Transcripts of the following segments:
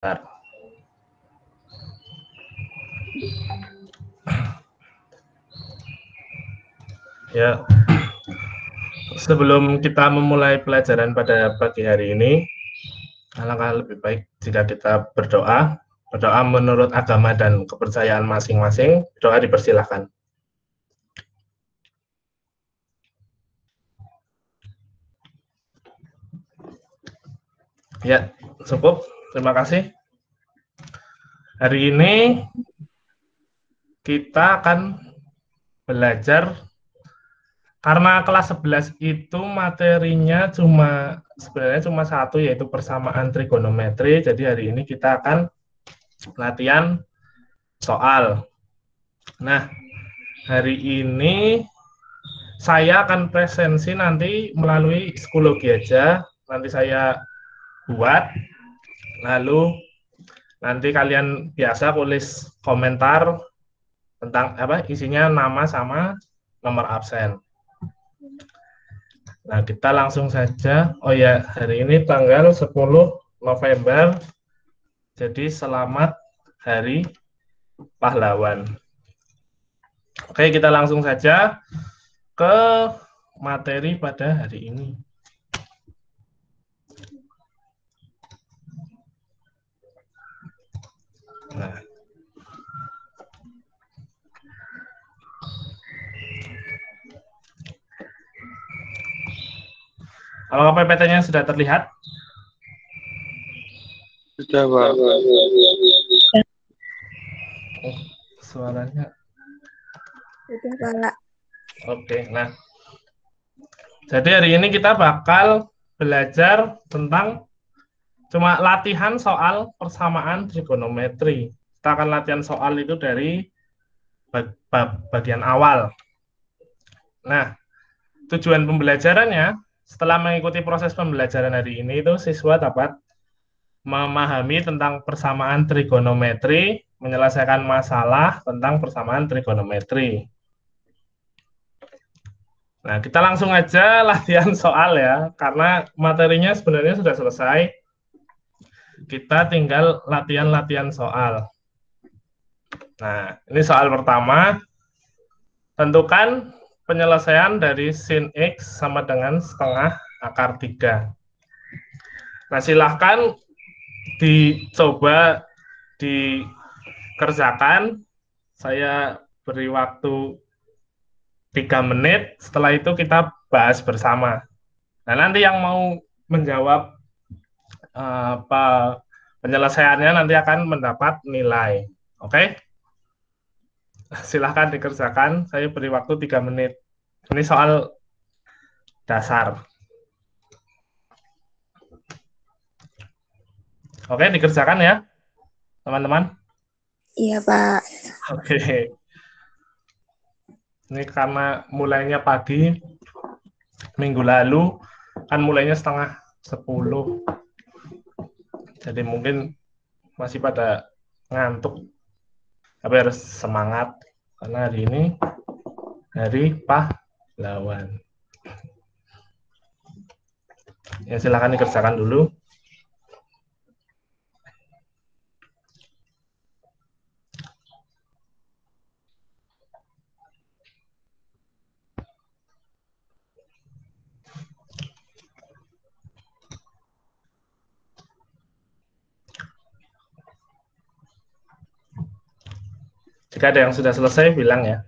Ya, sebelum kita memulai pelajaran pada pagi hari ini, alangkah lebih baik jika kita berdoa menurut agama dan kepercayaan masing-masing. Doa dipersilahkan. Ya, cukup. Terima kasih. Hari ini kita akan belajar, karena kelas 11 itu materinya sebenarnya cuma satu, yaitu persamaan trigonometri. Jadi hari ini kita akan latihan soal. Nah, hari ini saya akan presensi nanti melalui psikologi aja. Nanti saya buat, lalu nanti kalian biasa tulis komentar tentang isinya, nama sama nomor absen. Nah, kita langsung saja. Oh ya, hari ini tanggal 10 November. Jadi selamat Hari Pahlawan. Oke, kita langsung saja ke materi pada hari ini. Nah, kalau PPT-nya sudah terlihat? Sudah, Pak. Oh, suaranya. Sudah, Pak. Oke, nah. Jadi hari ini kita bakal belajar tentang cuma latihan soal persamaan trigonometri. Kita akan latihan soal itu dari bagian awal. Nah, tujuan pembelajarannya, setelah mengikuti proses pembelajaran hari ini, itu siswa dapat memahami tentang persamaan trigonometri, menyelesaikan masalah tentang persamaan trigonometri. Nah, kita langsung aja latihan soal ya, karena materinya sebenarnya sudah selesai. Kita tinggal latihan-latihan soal. Nah, ini soal pertama. Tentukan penyelesaian dari sin X sama dengan setengah akar 3. Nah, silahkan dicoba dikerjakan. Saya beri waktu 3 menit. Setelah itu kita bahas bersama. Nah, nanti yang mau menjawab penyelesaiannya nanti akan mendapat nilai. Oke? Silahkan dikerjakan. Saya beri waktu 3 menit. Ini soal dasar. Oke, dikerjakan ya, teman-teman? Iya, Pak. Oke. Ini karena mulainya pagi, minggu lalu, kan mulainya setengah 10. Jadi mungkin masih pada ngantuk. Tapi harus semangat, karena hari ini Hari Pahlawan. Ya, silakan dikerjakan dulu. Jika ada yang sudah selesai, bilang ya.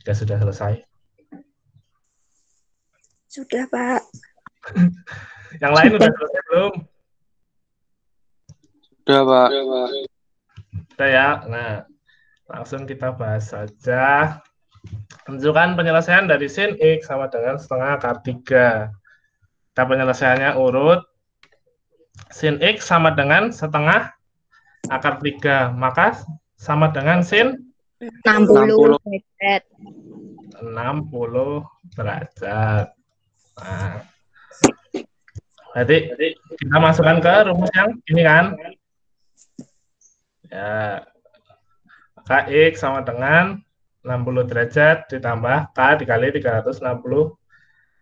Jika sudah selesai. Sudah, Pak. Yang lain sudah selesai belum? Sudah, Pak. Sudah ya. Nah, langsung kita bahas saja. Tentukan penyelesaian dari sin X sama dengan setengah akar 3. Kita penyelesaiannya urut. Sin X sama dengan setengah akar 3. Maka sama dengan sin 60 derajat. 60 derajat. Nah, jadi kita masukkan ke rumus yang ini kan. Ya, maka X sama dengan 60 derajat ditambah K dikali 360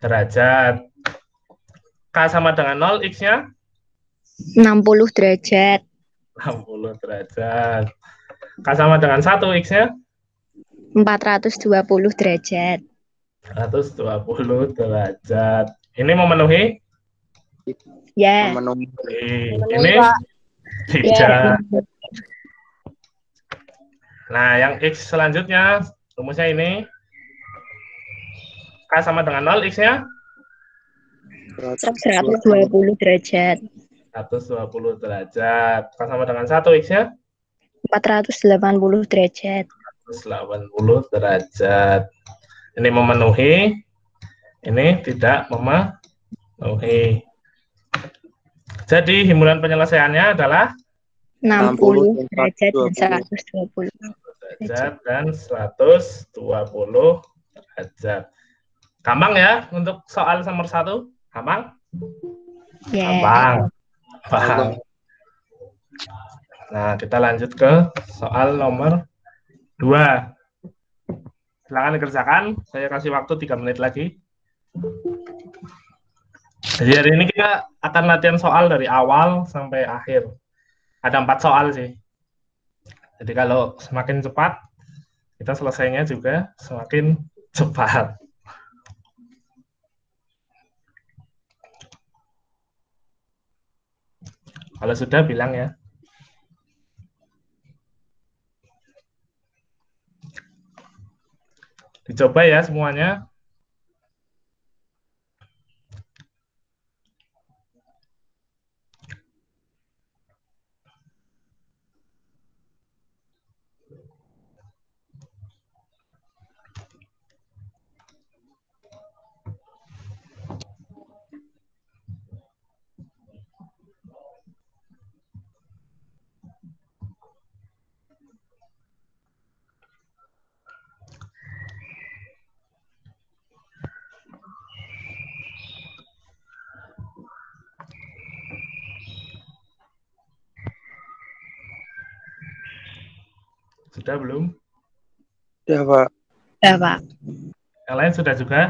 derajat. K sama dengan 0, X-nya? 60 derajat. 60 derajat. K sama dengan 1, X-nya? 420 derajat. 120 derajat. Ini memenuhi? Ya. Memenuhi. Ini Pak. tidak. Nah, yang X selanjutnya, rumusnya ini. K sama dengan 0, X-nya? 120 derajat. 120 derajat. K sama dengan 1, X-nya? 480 derajat. 180 derajat. Ini memenuhi, ini tidak memenuhi. Jadi himpunan penyelesaiannya adalah 60 derajat dan 120 derajat dan 120 derajat. Gampang ya untuk soal nomor 1? Gampang? Ya. Gampang. Nah, kita lanjut ke soal nomor 2. Silakan dikerjakan. Saya kasih waktu 3 menit lagi. Jadi hari ini kita akan latihan soal dari awal sampai akhir. Ada 4 soal sih. Jadi kalau semakin cepat, kita selesainya juga semakin cepat. Kalau sudah bilang ya. Dicoba ya semuanya. Sudah belum? Ya, Pak. Ya, Pak. Yang lain sudah juga?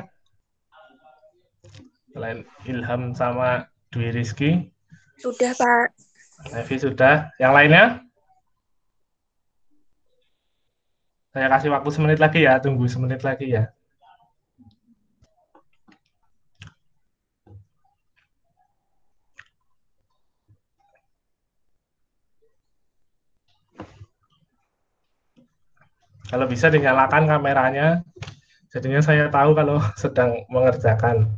Selain Ilham sama Dwi Rizky? Sudah, Pak. Nevi sudah. Yang lainnya? Saya kasih waktu 1 menit lagi ya. Tunggu 1 menit lagi ya. Kalau bisa dinyalakan kameranya, jadinya saya tahu kalau sedang mengerjakan.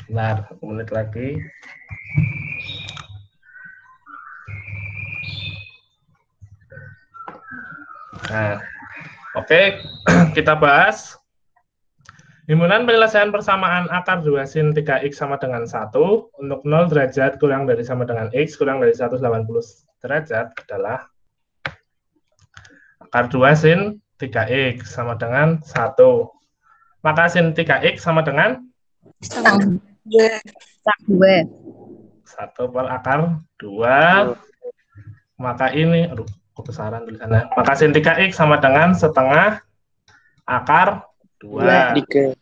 Bentar, 1 menit lagi. Nah, oke, kita bahas. Himpunan penyelesaian persamaan akar 2 sin 3x sama dengan 1 untuk 0 derajat kurang dari sama dengan x kurang dari 180 derajat adalah akar 2 sin 3x sama dengan 1. Maka sin 3x sama dengan? Setengah 2. 1 per akar 2. Maka ini, aduh, kebesaran tulisannya. Maka sin 3x sama dengan setengah akar 2. 3.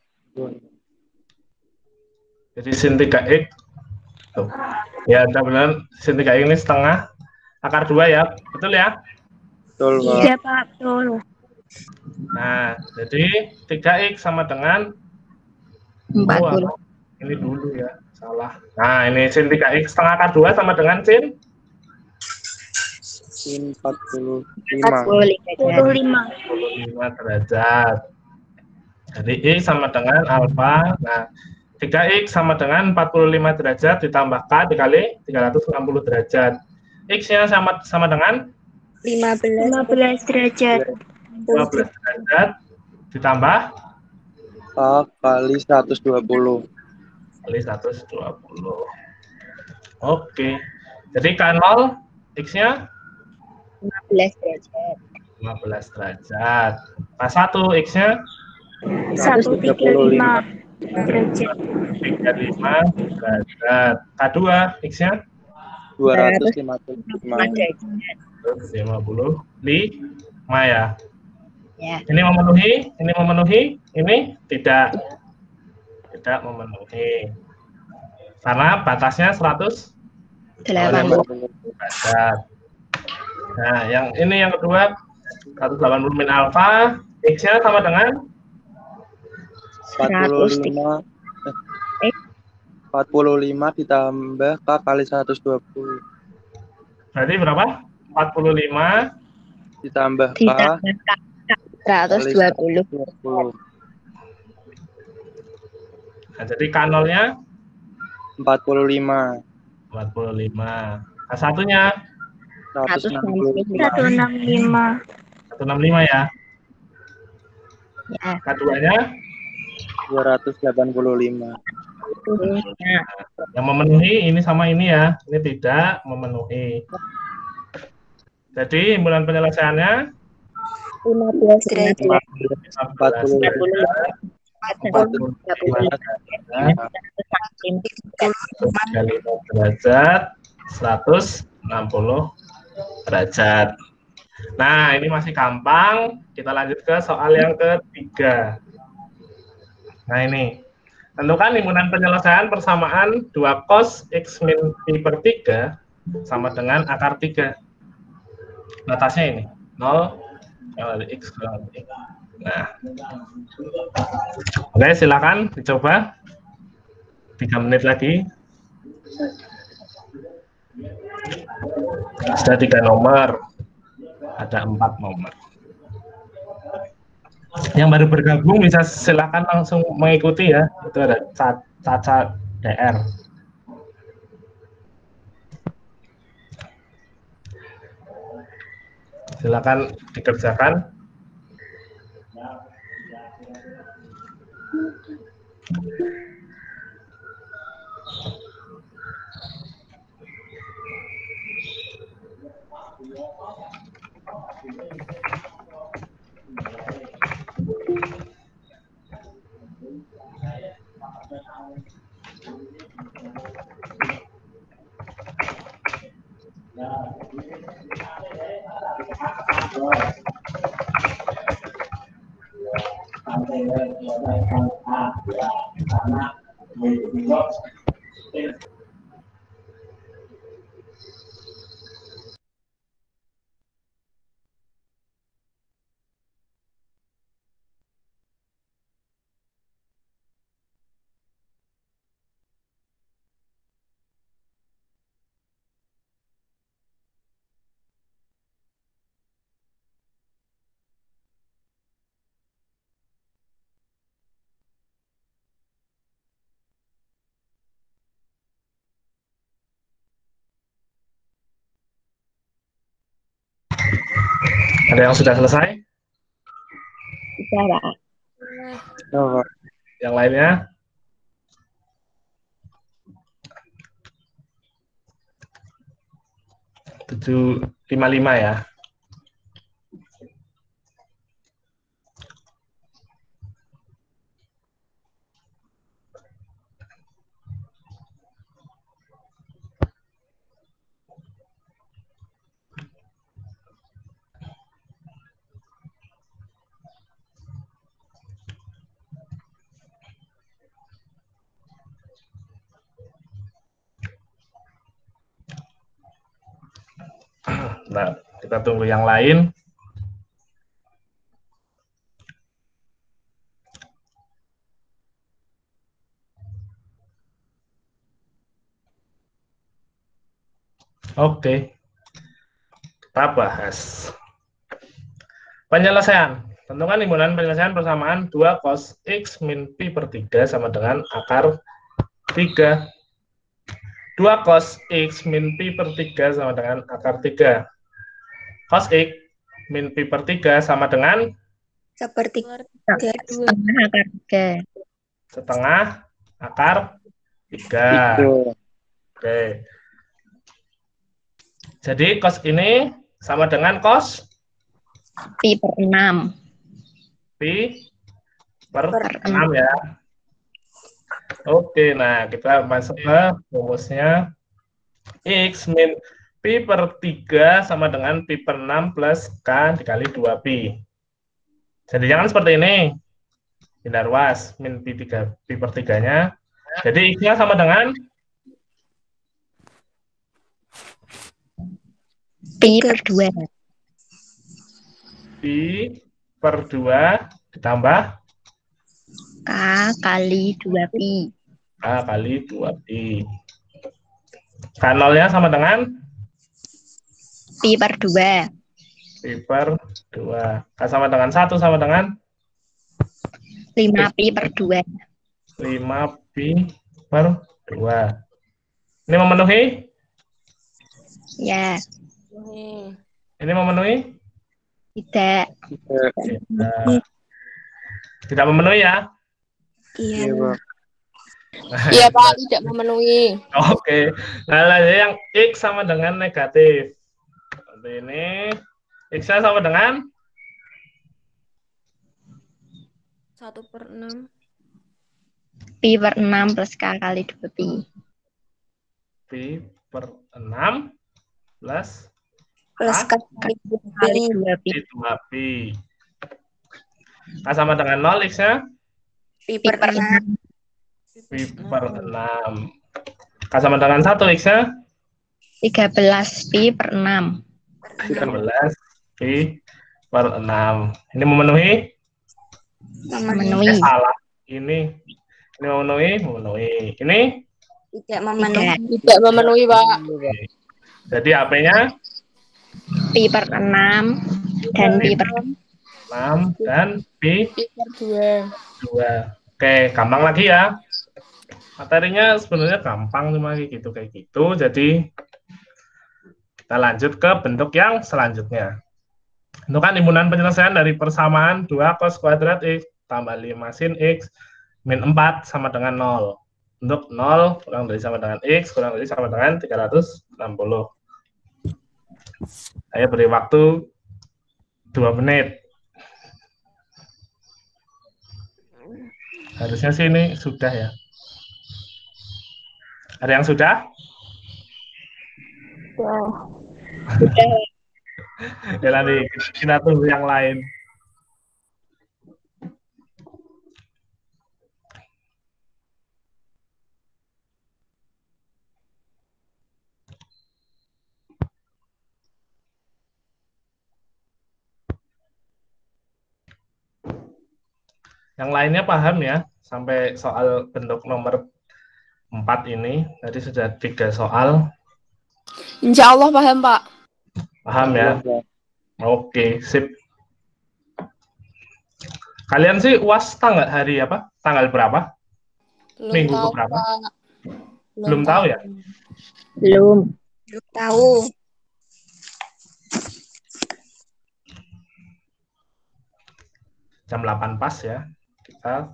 Jadi sin 3x. Tuh. Ya, udah benar. Sin 3x ini setengah akar 2 ya. Betul ya? Betul, Pak. Iya, Pak. Betul. Nah, jadi 3x sama dengan 40. Ini dulu ya, salah. Nah, ini sin 3x setengah akar 2 sama dengan sin 45. 45 derajat. Jadi I sama dengan alfa. Nah, 3x sama dengan 45 derajat ditambah K dikali 360 derajat. X-nya sama dengan 15 derajat. 15 derajat ditambah K kali 120. kali 120. Oke. Jadi K0 X-nya 15 derajat. 15 derajat. K1 X-nya 135 derajat. 35 derajat. K2 X-nya 255. 155 ya. Ya. Ini memenuhi, ini tidak. tidak memenuhi. Karena batasnya 180 derajat. Nah, yang ini yang kedua 180 min alfa, X-nya sama dengan 45 ditambah K kali 120. Berarti berapa? 45 Ditambah K kali 120. Nah, jadi K0-nya 45. 45. K1-nya 165. 165 ya. Ya. K2-nya 285. yang memenuhi ini sama ini ya. Ini tidak memenuhi. Jadi impulan penyelesaiannya 15 derajat. derajat, 160 derajat. Nah, ini masih gampang. Kita lanjut ke soal yang ketiga. Nah, ini. Tentukan impunan penyelesaian persamaan 2 cos X min pi per 3 sama dengan akar 3. Batasnya ini, 0, X kurang X. Nah, oke, silakan dicoba. 3 menit lagi. Sudah 3 nomor, ada 4 nomor. Yang baru bergabung bisa silakan langsung mengikuti ya. Itu ada Caca DR. Silakan dikerjakan. Ada yang sudah selesai? Bisa, Pak. Oh, Yang lainnya? Tujuh lima lima ya. Nah, kita tunggu yang lain. Oke, kita bahas. Penyelesaian. Tentukan impunan penyelesaian persamaan 2 cos X min pi per 3 sama dengan akar 3. 2 cos X min pi per 3 sama dengan akar 3. Cos X min pi per 3 sama dengan setengah akar 3. setengah akar 3. Oke. Jadi cos ini sama dengan cos Pi per 6. pi per 6 ya. Oke, nah kita masuk ke rumusnya. X min pi per 3 sama dengan pi per 6 plus K dikali 2pi. Jadi jangan seperti ini. Hindar luas min pi per 3-nya. Jadi X-nya sama dengan Pi per 2. pi per 2 ditambah K kali 2pi. K kali 2pi. K0-nya sama dengan Pi per 2. pi per 2. K sama dengan 1 sama dengan 5pi per 2. 5pi per 2. Ini memenuhi? Ya, Ini memenuhi? tidak. Tidak. Tidak memenuhi ya? Iya, Pak. Iya Pak, tidak memenuhi. Oke. Nah, yang X sama dengan negatif. Seperti ini. X-nya sama dengan 1/6. Pi per 6 plus K kali 2pi. pi per 6 plus Plus K Kali 2pi. 2pi. K sama dengan 0, X-nya Pi per 6. pi per 6. K sama dengan 1, X-nya 13 pi per 6. 13 pi per 6. Ini memenuhi? Memenuhi. Salah. Ini memenuhi? Memenuhi. Ini? Tidak memenuhi. Tidak memenuhi, Pak. Jadi AP-nya Pi per 6 dan pi per 6 dan pi Pi per 2. 2. Oke, gampang lagi ya. Materinya sebenarnya gampang cuma kayak gitu. Jadi kita lanjut ke bentuk yang selanjutnya. Tentukan impunan penyelesaian dari persamaan 2 cos kuadrat X tambah 5 sin X min 4 sama dengan 0. Untuk 0 kurang dari sama dengan X kurang dari sama dengan 360. Saya beri waktu 2 menit. Harusnya sih ini sudah ya. Ada yang sudah? Ya nanti kita tunggu yang lain. Yang lainnya paham ya, sampai soal bentuk nomor 4 ini. Tadi sudah 3 soal. Insya Allah paham, Pak. Paham ya? Oke, sip. Kalian sih UAS tanggal hari apa? Tanggal berapa? Minggu tahu, keberapa? Pak. Belum tahu ya? belum. Belum tahu. Jam 8 pas ya. Kita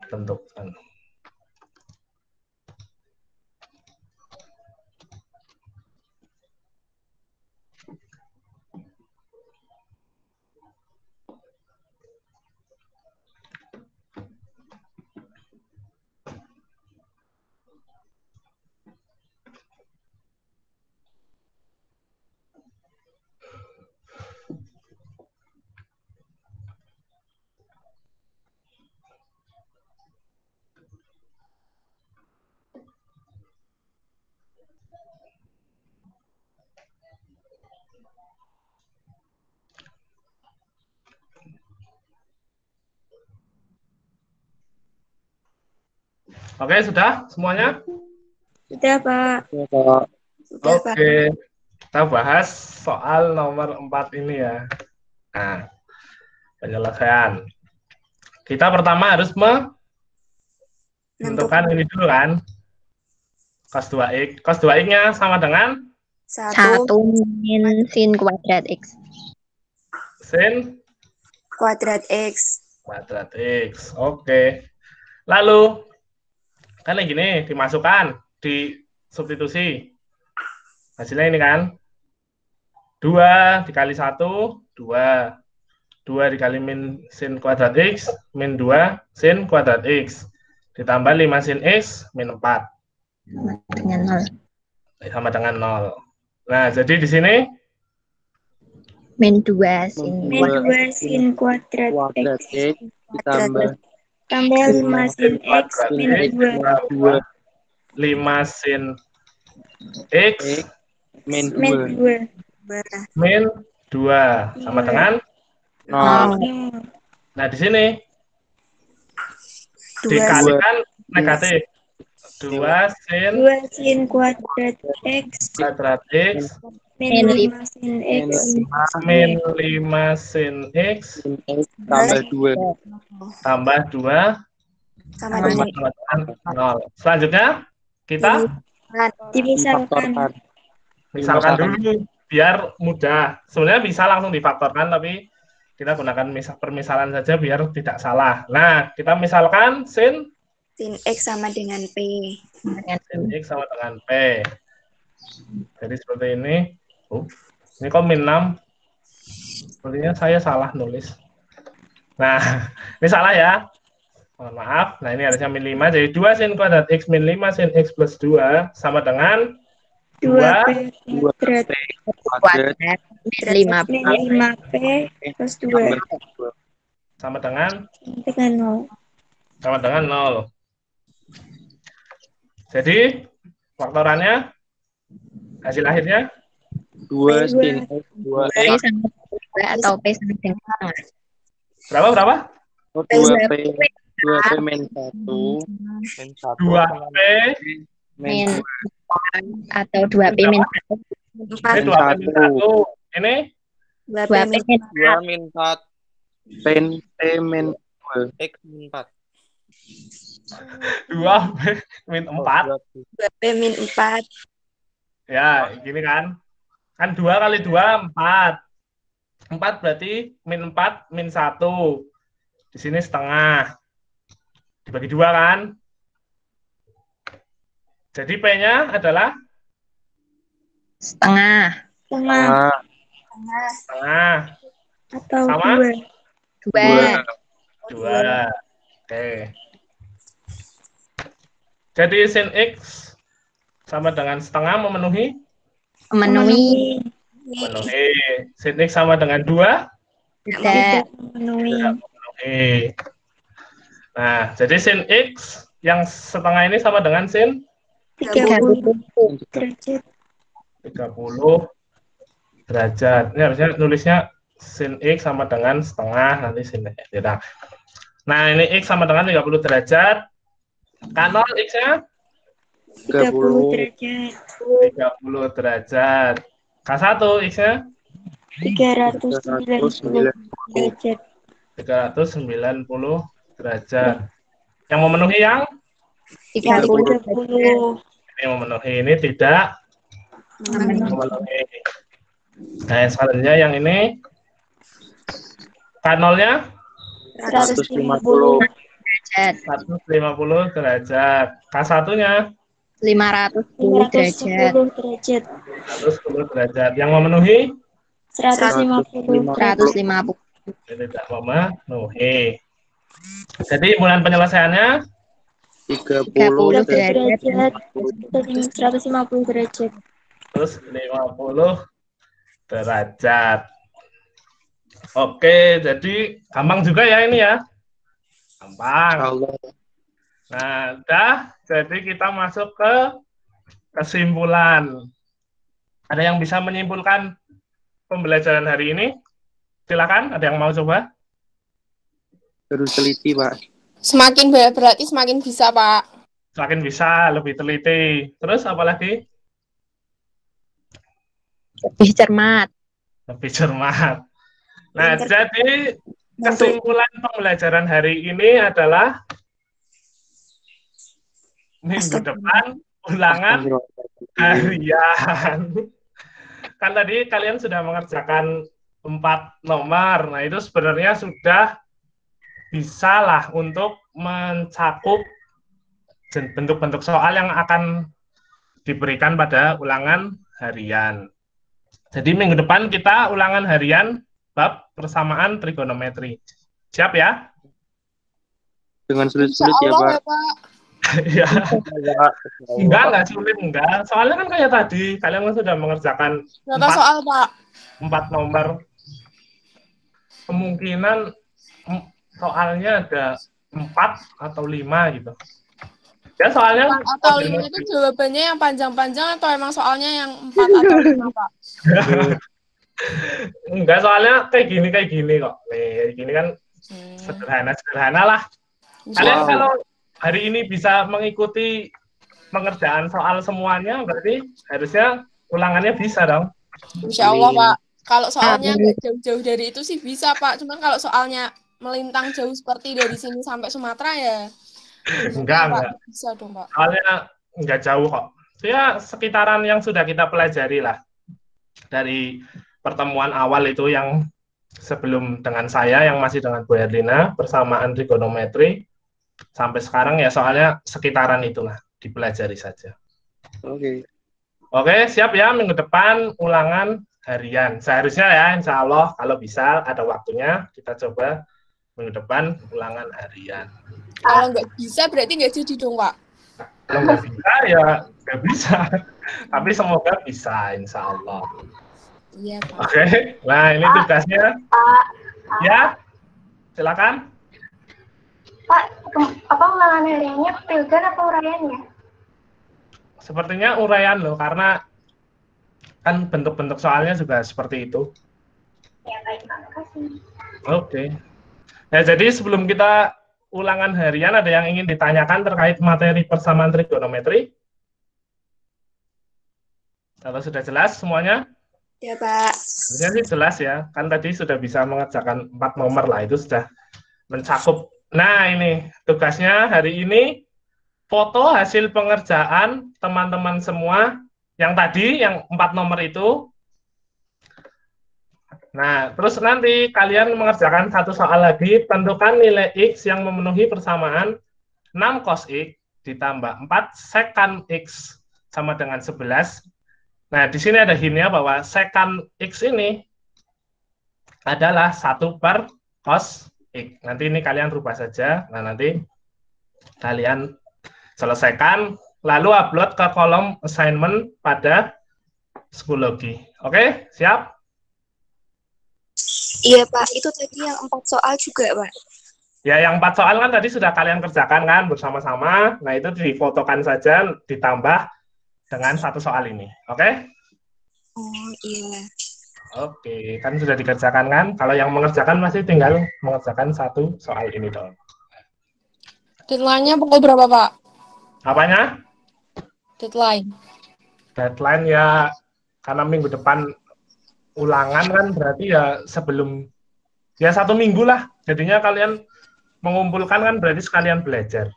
tentukan. Oke, sudah semuanya? Sudah, Pak. Iya, Pak. Sudah, Pak. Oke, kita bahas soal nomor 4 ini ya. Nah, penyelesaian. Kita pertama harus menentukan ini dulu kan. Cos 2x. Cos 2x-nya sama dengan 1 min sin kuadrat X. sin kuadrat X. kuadrat X. Oke. Lalu, kan kayak gini, dimasukkan, di substitusi. Hasilnya ini kan. 2 dikali 1, 2. 2 dikali min sin kuadrat X, min 2 sin kuadrat X. Ditambah 5 sin X, min 4. Dengan 0. Sama dengan 0. Nah, jadi di sini Min 2 sin Min 2 sin kuadrat kuadrat X. X ditambah Tambah 5 sin X min X 2. min 2 5 sin X min Min 2 2. min 2 sama dengan 0. nah di sini 2 dikalikan negatif 2 sin 2 sin kuadrat X kuadrat X min 5 sin X min 5 sin X Sin X tambah 2 tambah 2 sama Sama dengan 0. Selanjutnya kita difaktorkan. misalkan dulu biar mudah. Sebenarnya bisa langsung difaktorkan, tapi kita gunakan permisalan saja biar tidak salah. Nah, kita misalkan sin Sin X sama dengan P. sin X sama dengan P. Jadi seperti ini. Ini kok min 6? Sepertinya saya salah nulis. Nah, ini salah ya. Mohon maaf. Nah, ini harusnya min 5. Jadi 2 sin kuadrat X min 5 sin X plus 2 sama dengan 2P kuadrat kuadrat min 5 min 5P plus 2 sama dengan dengan 0. sama dengan 0. Jadi faktorannya hasil akhirnya 2 sin X 2 P X sama 2 atau P sama dengan setengah. berapa? 2P min 1 min 1 2P Min min 4 atau 2P min 1. ini 2P min 1. Ini 2P 2P min 2 min 4 pen P min 2 X min 4 2P min 4. 2P min 4. Ya, gini kan. Kan 2 kali 2, 4. 4 berarti min 4, min 1. Di sini setengah. Dibagi 2 kan. Jadi P-nya adalah setengah. Setengah setengah. atau Sama? 2. 2. Oke. Jadi sin X sama dengan setengah memenuhi Memenuhi. sin X sama dengan 2 Tidak. memenuhi. tidak memenuhi. Nah, jadi sin X yang setengah ini sama dengan sin 30 derajat. 30 derajat. Ini harusnya nulisnya sin X sama dengan setengah, nanti sin X. Nah, ini X sama dengan 30 derajat. K0 X-nya 30 derajat. 30 derajat. K1 X-nya 390 derajat. 390 derajat. Yang memenuhi yang 30. 30 ini memenuhi, ini tidak memenuhi. Nah, yang selanjutnya yang ini K0-nya 150 derajat. 150 derajat. K1-nya 510 derajat. 510 derajat. 110 derajat. Yang memenuhi 150 150. tidak memenuhi. Jadi impunan penyelesaiannya 30 derajat. 150 derajat. terus 50 derajat. Oke, jadi gampang juga ya ini ya. Gampang. Allah Nah, udah. Jadi kita masuk ke kesimpulan. Ada yang bisa menyimpulkan pembelajaran hari ini? Silakan, ada yang mau coba? terus teliti Pak. Semakin banyak berarti semakin bisa, Pak. Semakin bisa, lebih teliti. Terus apa lagi? Lebih cermat. Lebih cermat. Nah, jadi kesimpulan pembelajaran hari ini adalah minggu depan ulangan harian. Kan tadi kalian sudah mengerjakan 4 nomor. Nah, itu sebenarnya sudah bisa lah untuk mencakup bentuk-bentuk soal yang akan diberikan pada ulangan harian. Jadi minggu depan kita ulangan harian bab persamaan trigonometri. Siap ya? Dengan sulit-sulit ya Pak. Ya. Enggak sulit, enggak. Soalnya kan kayak tadi, kalian kan sudah mengerjakan Berapa soal, Pak? 4 nomor. kemungkinan soalnya ada 4 atau 5 gitu. Ya soalnya 4 atau 5 itu jawabannya yang panjang-panjang atau emang soalnya yang 4 atau 5, Pak? enggak, soalnya kayak gini kok. Nih, kayak gini kan sederhana lah. Kalian kalau hari ini bisa mengikuti pengerjaan soal semuanya, berarti harusnya ulangannya bisa dong. Insya Allah, Pak. Kalau soalnya nggak jauh-jauh dari itu sih bisa, Pak. Cuman kalau soalnya melintang jauh seperti dari sini sampai Sumatera ya enggak. Bisa dong, Pak. Soalnya enggak jauh kok. Ya sekitaran yang sudah kita pelajari lah. Dari pertemuan awal itu yang sebelum dengan saya, yang masih dengan Bu Herlina, persamaan trigonometri, sampai sekarang ya soalnya sekitaran itulah, dipelajari saja. Oke, siap ya, minggu depan ulangan harian. Seharusnya ya, insya Allah kalau bisa ada waktunya, kita coba minggu depan ulangan harian. Kalau nggak bisa berarti nggak jadi dong, Pak? Kalau nggak bisa ya nggak bisa. Tapi semoga bisa, insya Allah. Iya, Pak. Oke, nah ini tugasnya. Ya, silakan. Pak, apa ulangan hariannya filter apa uraiannya? Sepertinya uraian loh, karena kan bentuk-bentuk soalnya juga seperti itu. Ya, baik, makasih. Oke. Nah, jadi sebelum kita ulangan harian, ada yang ingin ditanyakan terkait materi persamaan trigonometri? Kalau sudah jelas semuanya? Ya, Pak. Sebenarnya sih jelas ya, kan tadi sudah bisa mengerjakan 4 nomor lah, itu sudah mencakup. Nah, ini tugasnya hari ini, foto hasil pengerjaan teman-teman semua, yang tadi, yang 4 nomor itu. Nah, terus nanti kalian mengerjakan satu soal lagi, tentukan nilai X yang memenuhi persamaan 6 cos X ditambah 4 secant X sama dengan 11. Nah, di sini ada hintnya bahwa secant X ini adalah 1 per cos X. Nanti ini kalian rubah saja. Nah, nanti kalian selesaikan, lalu upload ke kolom assignment pada Schoology. Oke, siap? Iya, Pak. Itu tadi yang 4 soal juga, Pak. Ya, yang 4 soal kan tadi sudah kalian kerjakan kan bersama-sama. Nah, itu difotokan saja, ditambah dengan 1 soal ini. Oke? Oh, iya. Oke, kan sudah dikerjakan kan? Kalau yang mengerjakan masih tinggal mengerjakan 1 soal ini dong. Deadline-nya pukul berapa, Pak? Apanya? Deadline. Deadline ya, karena minggu depan ulangan kan berarti ya sebelum, ya 1 minggu lah. Jadinya kalian mengumpulkan kan berarti sekalian belajar.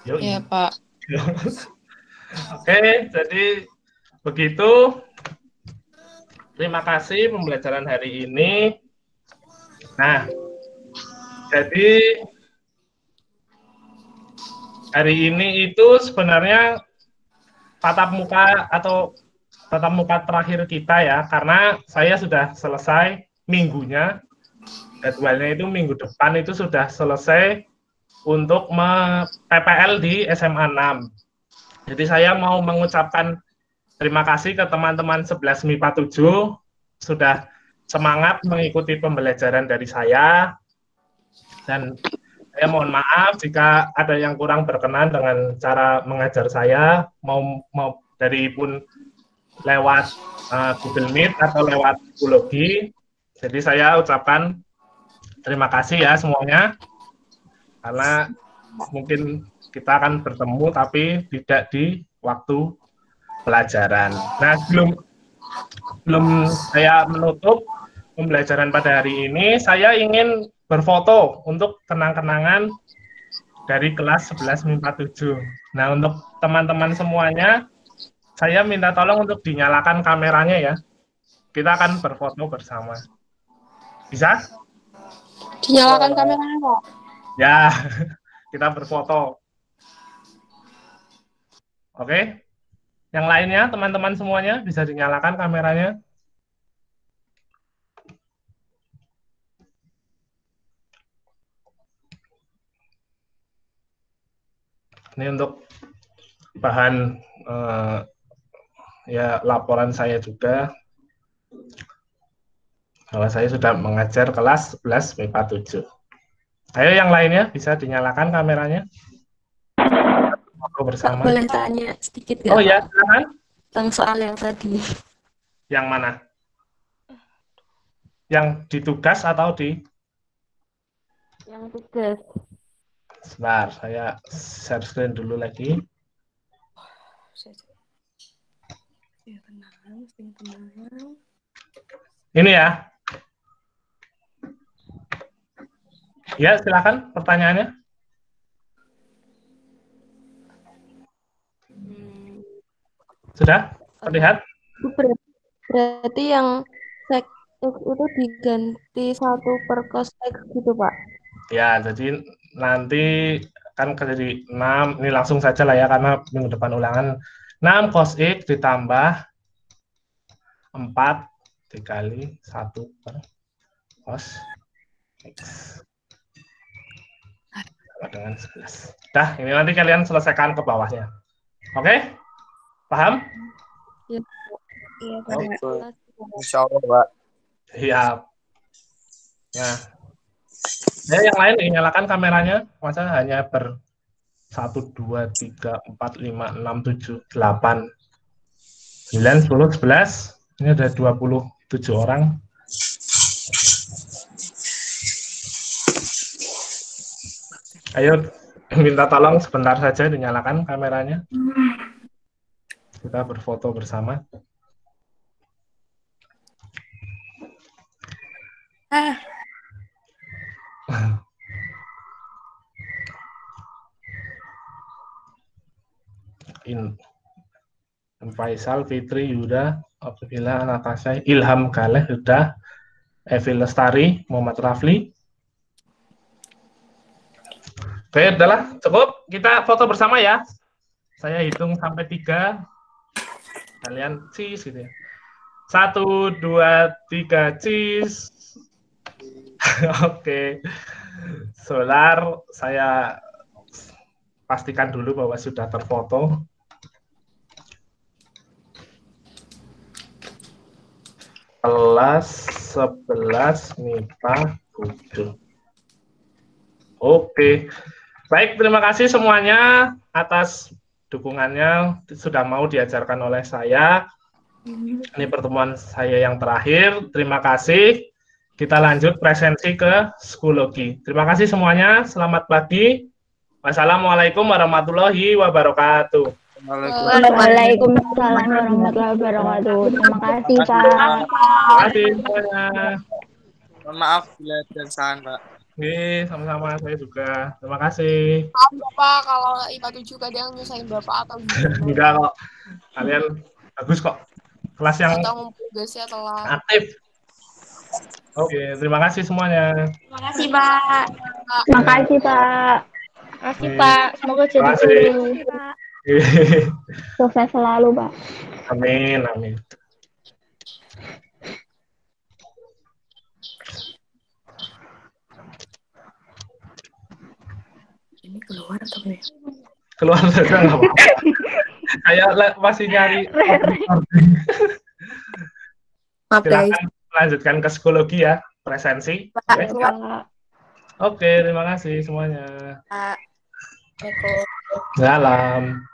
Iya, Pak. Oke, jadi begitu. Terima kasih pembelajaran hari ini. Nah, jadi hari ini itu sebenarnya tatap muka atau tatap muka terakhir kita ya, karena saya sudah selesai minggunya. Jadwalnya itu minggu depan itu sudah selesai untuk PPL di SMA 6. Jadi saya mau mengucapkan terima kasih ke teman-teman 11 MIPA 7 sudah semangat mengikuti pembelajaran dari saya, dan saya mohon maaf jika ada yang kurang berkenan dengan cara mengajar saya, mau dari pun lewat Google Meet atau lewat Schoology. Jadi saya ucapkan terima kasih ya semuanya, karena mungkin kita akan bertemu tapi tidak di waktu pelajaran. Nah, sebelum saya menutup pembelajaran pada hari ini, saya ingin berfoto untuk kenang-kenangan dari kelas 11 MIPA 7. Nah, untuk teman-teman semuanya, saya minta tolong untuk dinyalakan kameranya ya. Kita akan berfoto bersama. Bisa? Dinyalakan kameranya, Pak. Ya, kita berfoto. Oke? Yang lainnya, teman-teman semuanya, bisa dinyalakan kameranya. Ini untuk bahan ya laporan saya juga. bahwa saya sudah mengajar kelas 11 MIPA 7. Ayo yang lainnya bisa dinyalakan kameranya. Foto bersama. Boleh tanya sedikit nggak? Oh ya, silakan. Tentang soal yang tadi. Yang mana? Yang di tugas atau di? Yang tugas. Sebentar, saya share screen dulu lagi. Ini ya. Ya, silakan pertanyaannya. Sudah terlihat? Berarti yang sek itu diganti 1 per cos X gitu, Pak? Ya, jadi nanti kan jadi 6, ini langsung saja lah ya, karena minggu depan ulangan. 6 cos X ditambah 4 dikali 1 per cos X. Sama dengan 11. Dah, ini nanti kalian selesaikan ke bawahnya. Oke? Paham? Iya, Pak. Insya Allah, Pak. Siap. Nah, yang lain nyalakan kameranya. Masa hanya 1, 2, 3, 4, 5, 6, 7, 8, 9, 10, 11. Ini ada 27 orang. Ayo, minta tolong sebentar saja dinyalakan kameranya. Kita berfoto bersama. Faisal, Fitri, Yuda, Abdullah, Natasha, Ilham, Galeh, Yuda, Evi Lestari, Muhammad Rafli. Oke, udahlah, cukup. Kita foto bersama ya. Saya hitung sampai 3. Kalian cheese gitu ya. 1, 2, 3, cheese. Oke. Solar, saya pastikan dulu bahwa sudah terfoto. Kelas 11 MIPA 7. Oke. Baik, terima kasih semuanya atas dukungannya, sudah mau diajarkan oleh saya. Ini pertemuan saya yang terakhir. Terima kasih. Kita lanjut presensi ke psikologi. Terima kasih semuanya. Selamat pagi. Wassalamualaikum warahmatullahi wabarakatuh. Waalaikumsalam warahmatullahi wabarakatuh. Terima kasih, Pak. Terima kasih semuanya. Mohon maaf bila ada kesalahan, Pak. Oke, sama-sama, saya juga. Terima kasih. Maaf Bapak kalau IPA 7 kadang nyusahin Bapak atau Enggak kok. Kalian bagus kok. Kelas yang atau ngumpul tugasnya telat. aktif. Oke, terima kasih semuanya. Terima kasih, Pak. Terima kasih, Pak. Terima kasih, Pak. Semoga jadi Terima kasih. guru. Sukses selalu, Pak. Amin, amin. Ini keluar atau enggak? Keluar saja nggak apa-apa. Saya masih nyari. Maaf, guys. Silakan lanjutkan ke psikologi ya, presensi. Oke. Oke, terima kasih semuanya. Pak. Salam.